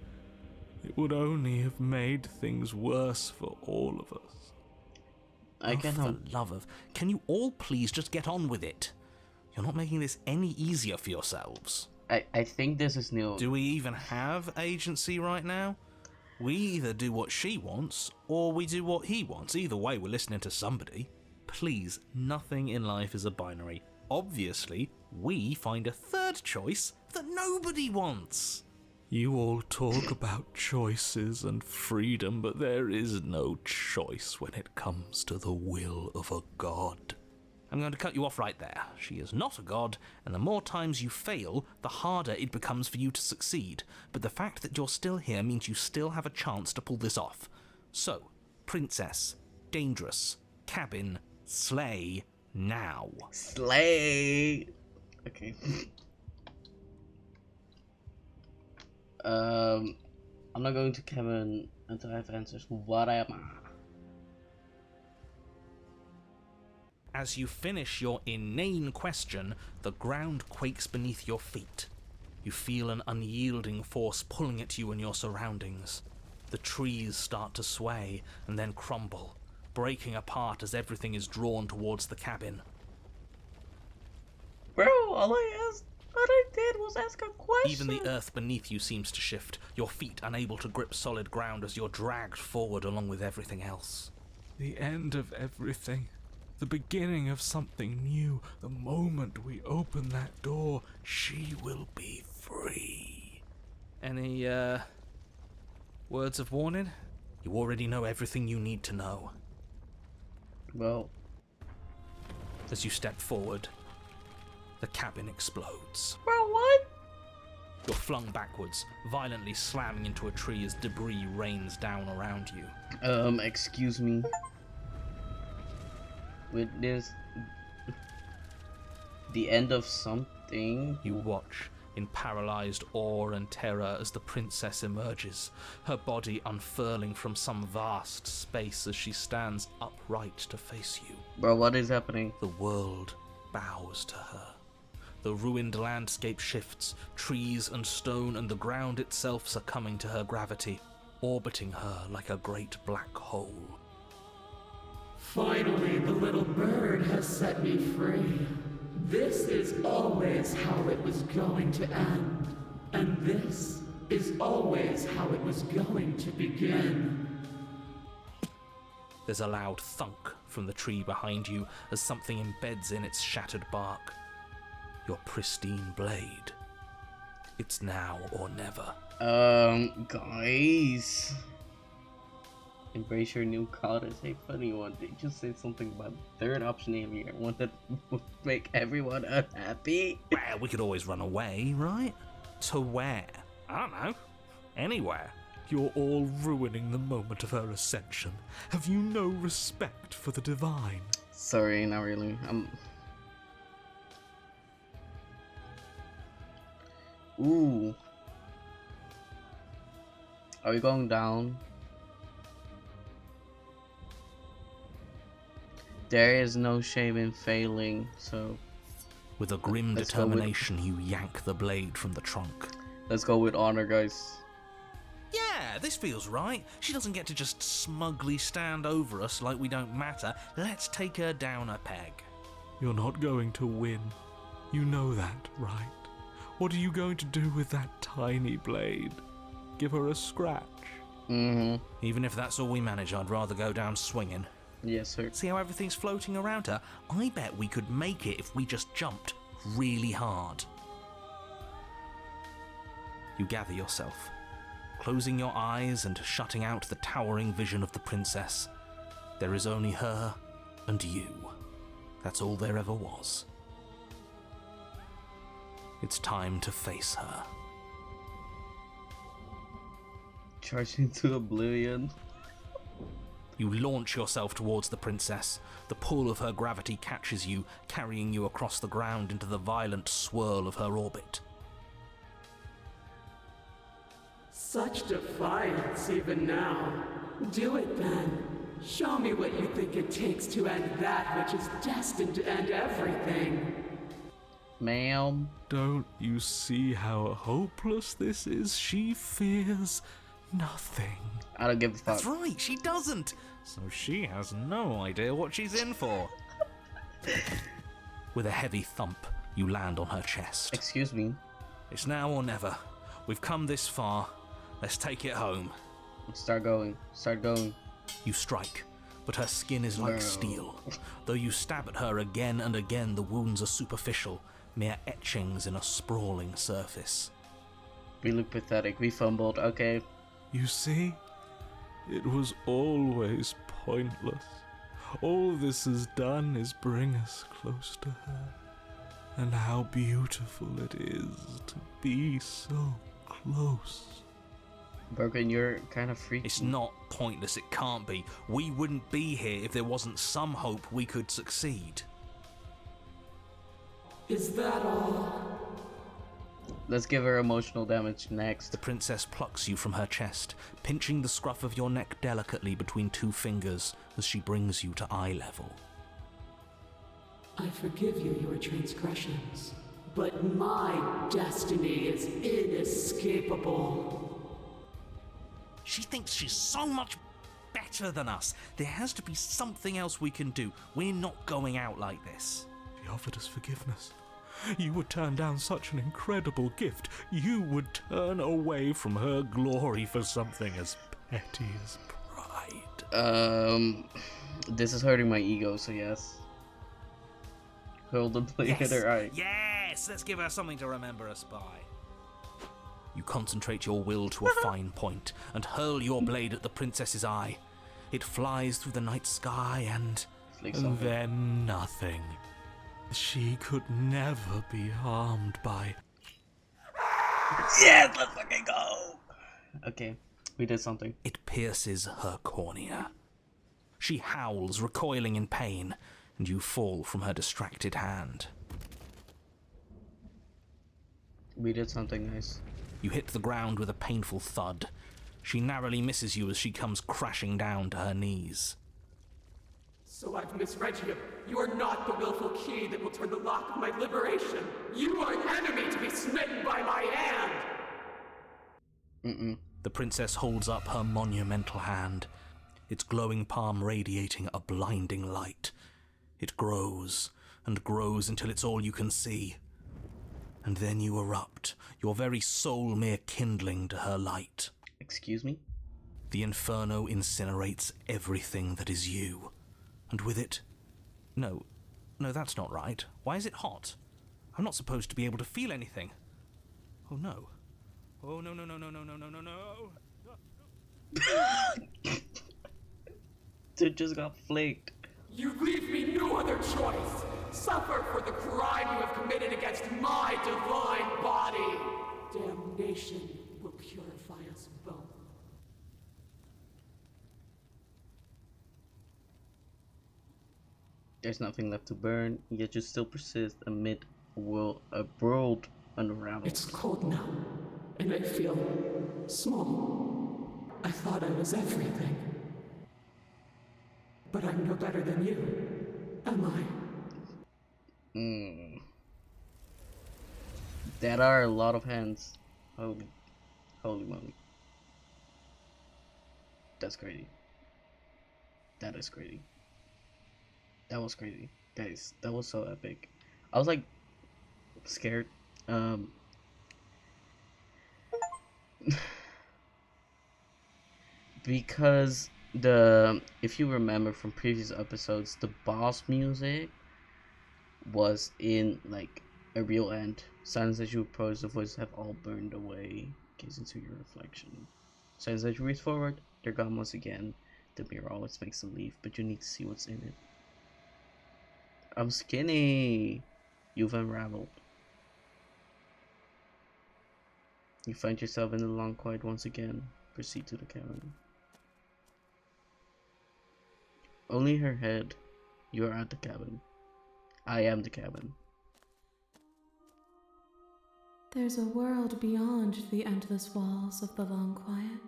It would only have made things worse for all of us. I can For the love of... Can you all please just get on with it? You're not making this any easier for yourselves. I think this is new. Do we even have agency right now? We either do what she wants, or we do what he wants. Either way, we're listening to somebody. Please, nothing in life is a binary. Obviously, we find a third choice that nobody wants. You all talk about choices and freedom, but there is no choice when it comes to the will of a god. I'm going to cut you off right there. She is not a god, and the more times you fail, the harder it becomes for you to succeed. But the fact that you're still here means you still have a chance to pull this off. So, princess, dangerous, cabin, slay, now. Slay. Okay. I'm not going to Kevin until I have answers. What am I? As you finish your inane question, the ground quakes beneath your feet. You feel an unyielding force pulling at you and your surroundings. The trees start to sway and then crumble, breaking apart as everything is drawn towards the cabin. Bro, all I did was ask a question. Even the earth beneath you seems to shift, your feet unable to grip solid ground as you're dragged forward along with everything else. The end of everything. The beginning of something new. The moment we open that door, she will be free. Any, words of warning? You already know everything you need to know. Well, As you step forward, the cabin explodes. bro, what? You're flung backwards, violently slamming into a tree as debris rains down around you. Excuse me. With this, the end of something. You watch in paralyzed awe and terror as the princess emerges, her body unfurling from some vast space as she stands upright to face you. Bro, what is happening? The world bows to her. The ruined landscape shifts, trees and stone and the ground itself succumbing to her gravity, orbiting her like a great black hole. Finally, the little bird has set me free. This is always how it was going to end. And this is always how it was going to begin. There's a loud thunk from the tree behind you as something embeds in its shattered bark. Your pristine blade. It's now or never. Guys. Embrace your new card is a funny one. They just said something about the third option here. One that would make everyone unhappy. Well, we could always run away, right? To where? I don't know. Anywhere. You're all ruining the moment of her ascension. Have you no respect for the divine? Sorry, not really. Ooh. Are we going down? There is no shame in failing, so... With a grim determination, you yank the blade from the trunk. Let's go with honor, guys. Yeah, this feels right. She doesn't get to just smugly stand over us like we don't matter. Let's take her down a peg. You're not going to win. You know that, right? What are you going to do with that tiny blade? Give her a scratch? Mm-hmm. Even if that's all we manage, I'd rather go down swinging. Yes, sir. See how everything's floating around her? I bet we could make it if we just jumped really hard. You gather yourself, closing your eyes and shutting out the towering vision of the princess. There is only her and you. That's all there ever was. It's time to face her. Charge into oblivion. You launch yourself towards the princess. The pull of her gravity catches you, carrying you across the ground into the violent swirl of her orbit. Such defiance even now. Do it then. Show me what you think it takes to end that which is destined to end everything. Ma'am. Don't you see how hopeless this is? She fears nothing. I don't give a fuck. That's right, she doesn't. So she has no idea what she's in for. With a heavy thump, you land on her chest. Excuse me. It's now or never. We've come this far. Let's take it home. Start going. Start going. You strike, but her skin is like steel. Though you stab at her again and again, the wounds are superficial, mere etchings in a sprawling surface. We look pathetic. We fumbled. Okay. You see? It was always pointless. All this has done is bring us close to her. And how beautiful it is to be so close. Broken, you're kind of freaky. It's not pointless, it can't be. We wouldn't be here if there wasn't some hope we could succeed. Is that all? Let's give her emotional damage next. The princess plucks you from her chest, pinching the scruff of your neck delicately between two fingers as she brings you to eye level. I forgive you your transgressions, but my destiny is inescapable. She thinks she's so much better than us. There has to be something else we can do. We're not going out like this. She offered us forgiveness. You would turn down such an incredible gift. You would turn away from her glory for something as petty as pride. This is hurting my ego, so yes. Hold the blade at her eye. Yes! Let's give her something to remember us by. You concentrate your will to a fine point and hurl your blade at the princess's eye. It flies through the night sky and then nothing. She could never be harmed by... Yes, let's fucking go! Okay, we did something. It pierces her cornea. She howls, recoiling in pain, and you fall from her distracted hand. We did something nice. You hit the ground with a painful thud. She narrowly misses you as she comes crashing down to her knees. So I've misread you. You are not the willful key that will turn the lock of my liberation. You are an enemy to be smitten by my hand. The princess holds up her monumental hand, its glowing palm radiating a blinding light. It grows and grows until it's all you can see. And then you erupt, your very soul mere kindling to her light. Excuse me? The inferno incinerates everything that is you. And with it... No, that's not right. Why is it hot? I'm not supposed to be able to feel anything. Oh no. Oh no. Dude just got flaked. You leave me no other choice. Suffer for the crime you have committed against my divine body. Damnation will purify us both. There's nothing left to burn, yet you still persist amid a world unraveled. It's cold now, and I feel small. I thought I was everything. But I'm no better than you, am I? That are a lot of hands. Holy moly. That's crazy. That is crazy. That was crazy. Guys, that was so epic. I was like scared. Because if you remember from previous episodes, the boss music was in like a real end. Silence as you approach, the voices have all burned away. Gaze into your reflection. Silence as you reach forward, they're gone once again. The mirror always makes a leaf, but you need to see what's in it. I'm skinny. You've unraveled. You find yourself in the long quiet once again. Proceed to the cabin. Only her head. You are at the cabin. I am the cabin. There's a world beyond the endless walls of the long quiet.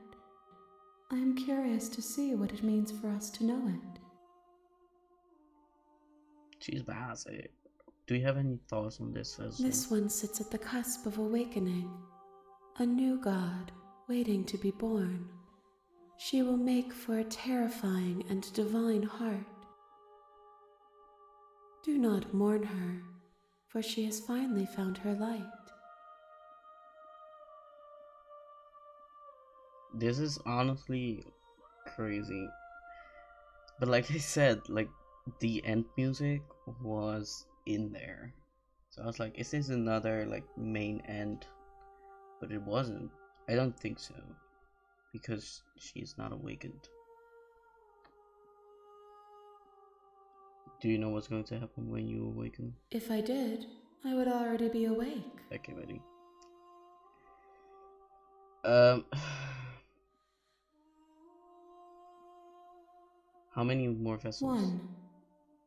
I am curious to see what it means for us to know it. She's basic. Do you have any thoughts on this vessel? This one sits at the cusp of awakening. A new god waiting to be born. She will make for a terrifying and divine heart. Do not mourn her, for she has finally found her light. This is honestly crazy. But like I said, like the end music was in there. So I was like, is this another like main end? But it wasn't. I don't think so. Because she is not awakened. Do you know what's going to happen when you awaken? If I did, I would already be awake. Okay, buddy. How many more vessels? One.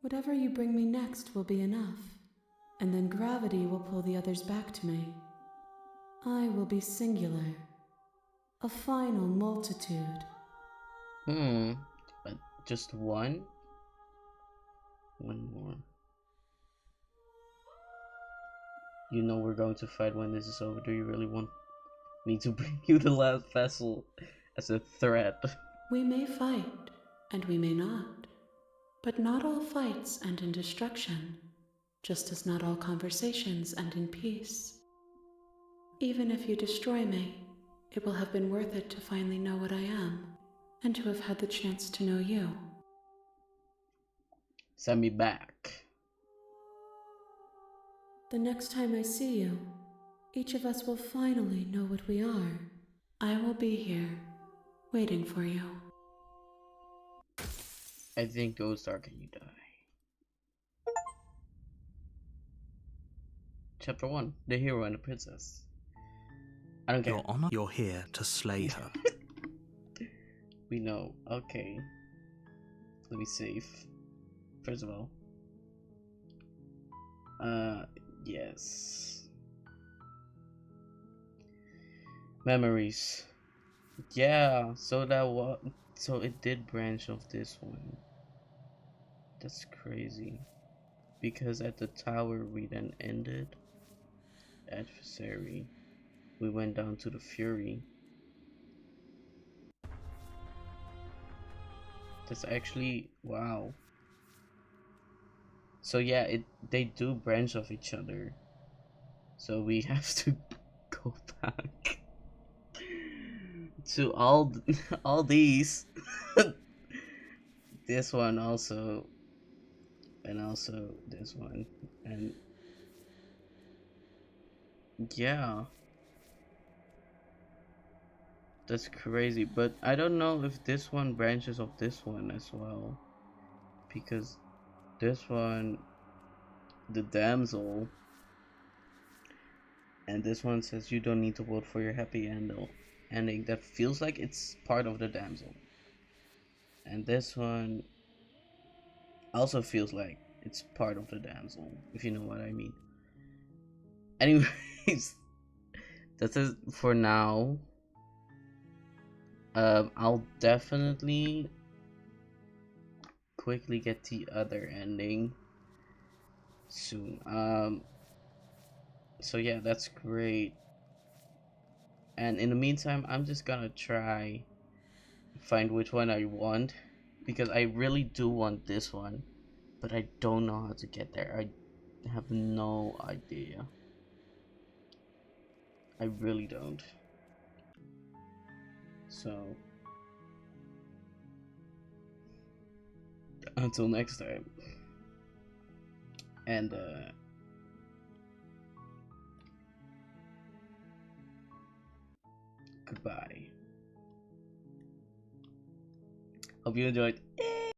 Whatever you bring me next will be enough. And then gravity will pull the others back to me. I will be singular. A final multitude. But just one? One more. You know we're going to fight when this is over. Do you really want me to bring you the last vessel as a threat? We may fight, and we may not. But not all fights end in destruction, just as not all conversations end in peace. Even if you destroy me, it will have been worth it to finally know what I am, and to have had the chance to know you. Send me back. The next time I see you, each of us will finally know what we are. I will be here, waiting for you. I think goes dark and you die. Chapter 1. The Hero and the Princess. I don't care. Your Honor, you're here to slay her. We know. Okay. Let me save. First of all. Yes. Memories. Yeah, so that was... So it did branch off this one. That's crazy. Because at the tower we then ended. Adversary. We went down to the Fury. That's actually... Wow. So yeah, they do branch off each other. So we have to go back to all these. This one also, and also this one, and yeah, that's crazy. But I don't know if this one branches off this one as well, because this one, the damsel, and this one says you don't need to vote for your happy ending. That feels like it's part of the damsel, and this one also feels like it's part of the damsel, if you know what I mean. Anyways, that's it for now. I'll definitely quickly get the other ending soon. So yeah, that's great. And in the meantime, I'm just gonna try find which one I want, because I really do want this one, but I don't know how to get there. I have no idea. I really don't. So until next time, and goodbye. Hope you enjoyed.